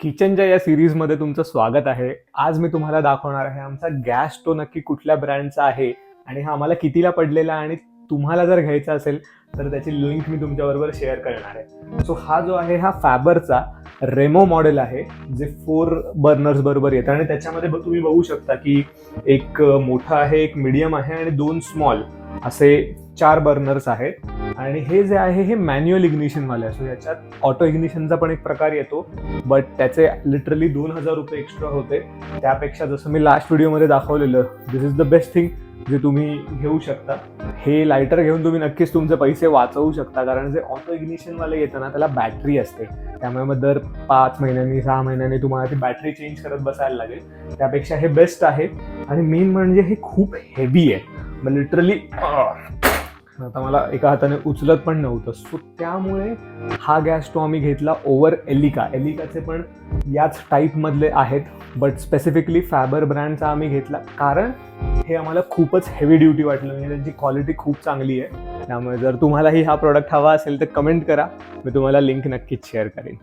किचनच्या या सिरीजमध्ये तुमचं स्वागत आहे. आज मी तुम्हाला दाखवणार आहे आमचा गॅस स्टोव नक्की कुठल्या ब्रँडचा आहे आणि हा आम्हाला कितीला पडलेला, आणि तुम्हाला जर घ्यायचा असेल तर त्याची लिंक मी तुमच्याबरोबर शेअर करणार आहे. सो हा जो आहे हा फॅबरचा रेमो मॉडेल आहे, जे 4 बर्नर्स बरोबर येतं आणि त्याच्यामध्ये तुम्ही बघू शकता की एक मोठा आहे, एक मीडियम आहे आणि 2 स्मॉल असे 4 बर्नर्स आहेत. आणि हे जे आहे हे मॅन्युअल इग्निशन वाले आहे. सो याच्यात ऑटो इग्निशनचा पण एक प्रकार येतो, बट त्याचे लिटरली 2000 रुपये एक्स्ट्रा होते. त्यापेक्षा जसं मी लास्ट व्हिडिओमध्ये दाखवलेलं, दिस इज द बेस्ट थिंग जे तुम्ही घेऊ शकता. हे लायटर घेऊन तुम्ही नक्कीच तुमचे पैसे वाचवू शकता, कारण जे ऑटो इग्निशनवाले येतं ना त्याला बॅटरी असते, त्यामुळे मग दर 5 महिन्यांनी 6 महिन्यांनी तुम्हाला ती बॅटरी चेंज करत बसायला लागेल. त्यापेक्षा हे बेस्ट आहे. आणि मेन म्हणजे हे खूप हेवी आहे, मग लिटरली आता मला एका हाताने उचलत पण नव्हतं. सो त्यामुळे हा गॅस स्टोव आम्ही घेतला ओव्हर एलिकाचे पण याच टाईपमधले आहेत, बट स्पेसिफिकली फॅबर ब्रँडचा आम्ही घेतला कारण हे आम्हाला खूपच हेवी ड्युटी वाटलं. म्हणजे त्यांची क्वालिटी खूप चांगली आहे. त्यामुळे जर तुम्हालाही हा प्रोडक्ट हवा असेल तर कमेंट करा, मी तुम्हाला लिंक नक्कीच शेअर करेन.